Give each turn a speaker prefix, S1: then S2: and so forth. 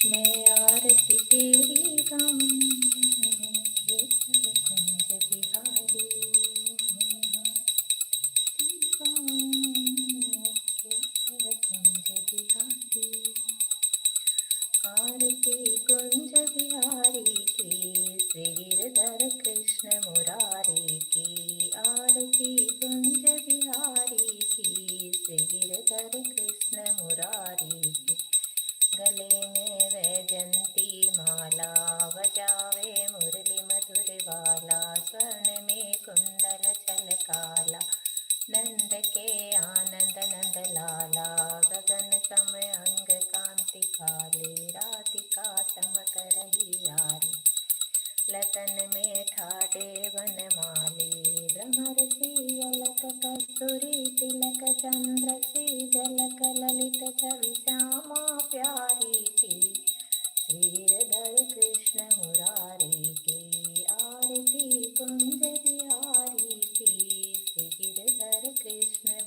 S1: मैं आरती तेरी गाऊं केसर कुंज बिहारी, केसर कुंज बिहारी। आरती कुंज बिहारी की, श्री गिरधर कृष्ण मुरारी की। आरती कुंज बिहारी की, श्री गिरधर कृष्ण मुरारी की। गले में वैजंती माला, बजावे मुरली मधुर वाला। स्वर्ण में कुंडल छलकाला, नंद के आनंद नंद लाला। गगन सम अंग कांति काली, राधिका चमक रही आली। लतन में ठाडे वनमाली, भ्रमरसी अलक कस्तूरी तिलक। चंद्र सी झलक ललित छवि श्यामा प्यारी की। श्री गिरधर कृष्ण मुरारी की। आरती कुंज बिहारी की, श्री गिरधर कृष्ण